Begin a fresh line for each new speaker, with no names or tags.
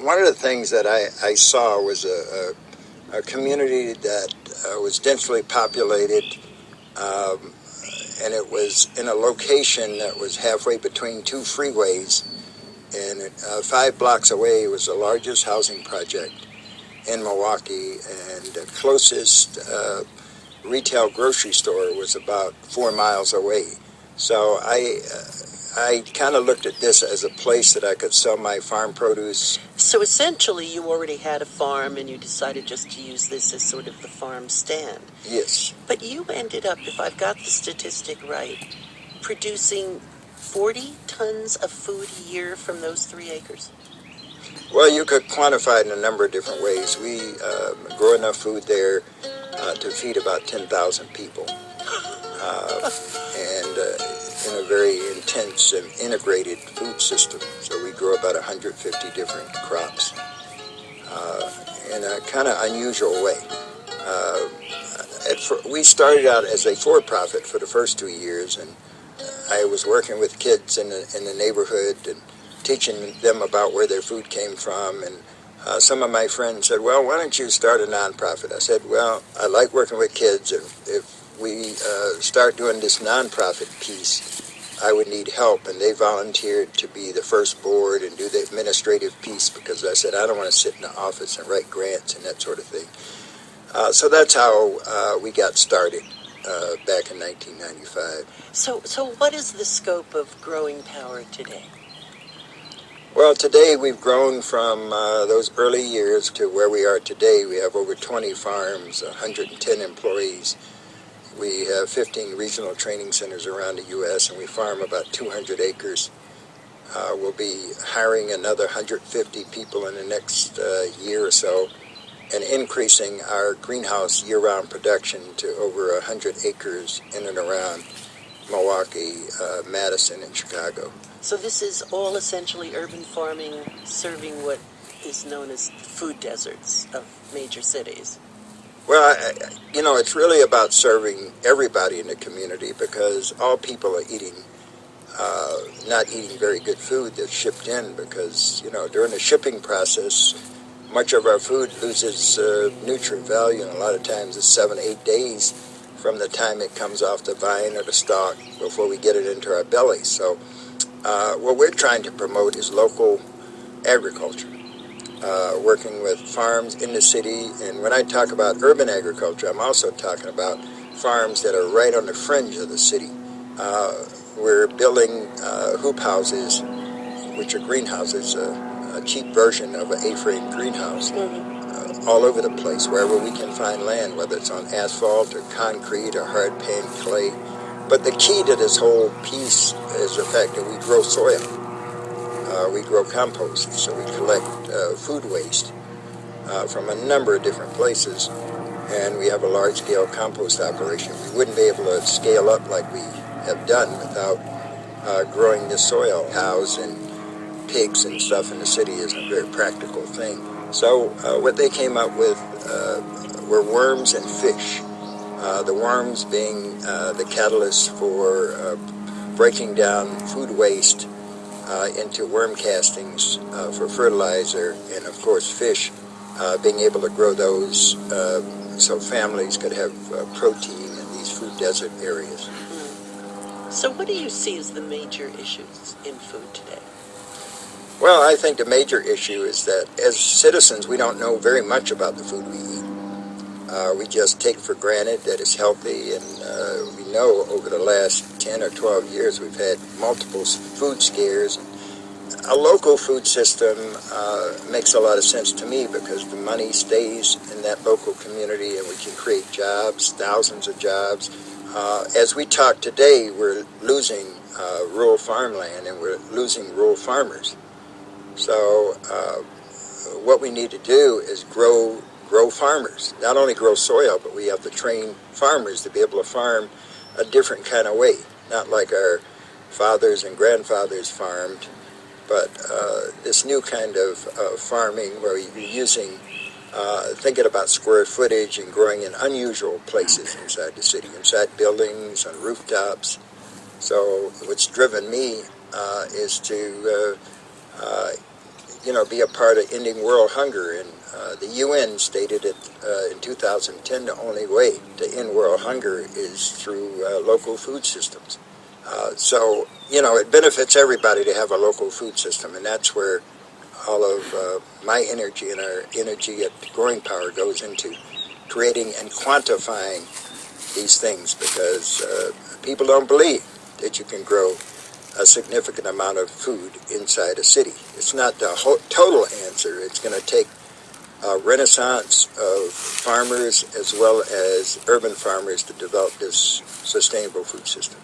one of the things that I saw was a community that was densely populated, and it was in a location that was halfway between two freeways, and 5 blocks away was the largest housing project in Milwaukee, and the closest retail grocery store was about 4 miles away. So I kind of looked at this as a place that I could sell my farm produce.
So essentially you already had a farm and you decided just to use this as sort of the farm stand.
Yes.
But you ended up, if I've got the statistic right, producing 40 tons of food a year from those 3 acres?
Well, you could quantify it in a number of different ways. We grow enough food there to feed about 10,000 people. And in a very intense and integrated food system. So we grow about 150 different crops in a kind of unusual way. We started out as a for-profit for the first 2 years, and I was working with kids in the neighborhood and teaching them about where their food came from. And some of my friends said, well, why don't you start a nonprofit? I said, well, I like working with kids. If we start doing this nonprofit piece, I would need help. And they volunteered to be the first board and do the administrative piece, because I said, I don't want to sit in the office and write grants and that sort of thing. So that's how we got started back in 1995.
So what is the scope of Growing Power today?
Well, today we've grown from those early years to where we are today. We have over 20 farms, 110 employees. We have 15 regional training centers around the U.S., and we farm about 200 acres. We'll be hiring another 150 people in the next year or so, and increasing our greenhouse year-round production to over 100 acres in and around Milwaukee, Madison, and Chicago.
So this is all essentially urban farming, serving what is known as food deserts of major cities.
Well, it's really about serving everybody in the community, because all people are not eating very good food that's shipped in, because, during the shipping process, much of our food loses nutrient value, and a lot of times it's 7-8 days from the time it comes off the vine or the stalk before we get it into our bellies. So what we're trying to promote is local agriculture, working with farms in the city. And when I talk about urban agriculture, I'm also talking about farms that are right on the fringe of the city. We're building hoop houses, which are greenhouses, a cheap version of an A-frame greenhouse, all over the place, wherever we can find land, whether it's on asphalt or concrete or hard pan clay. But the key to this whole piece is the fact that we grow soil. We grow compost, so we collect food waste from a number of different places, and we have a large-scale compost operation. We wouldn't be able to scale up like we have done without growing the soil. Cows and pigs and stuff in the city isn't a very practical thing. So what they came up with were worms and fish. The worms being the catalyst for breaking down food waste into worm castings for fertilizer, and of course fish, being able to grow those so families could have protein in these food desert areas.
So what do you see as the major issues in food today?
Well, I think the major issue is that as citizens, we don't know very much about the food we eat. We just take for granted that it's healthy, and we know over the last 10 or 12 years we've had multiple food scares. A local food system makes a lot of sense to me, because the money stays in that local community and we can create jobs, thousands of jobs. As we talk today, we're losing rural farmland and we're losing rural farmers. So what we need to do is grow farmers. Not only grow soil, but we have to train farmers to be able to farm a different kind of way. Not like our fathers and grandfathers farmed, but this new kind of farming where you're using, thinking about square footage and growing in unusual places inside the city, inside buildings, on rooftops. So what's driven me is to be a part of ending world hunger. And the UN stated it in 2010, the only way to end world hunger is through local food systems. So, it benefits everybody to have a local food system, and that's where all of my energy and our energy at Growing Power goes into creating and quantifying these things, because people don't believe that you can grow a significant amount of food inside a city. It's not the total answer. It's going to take a renaissance of farmers as well as urban farmers to develop this sustainable food system.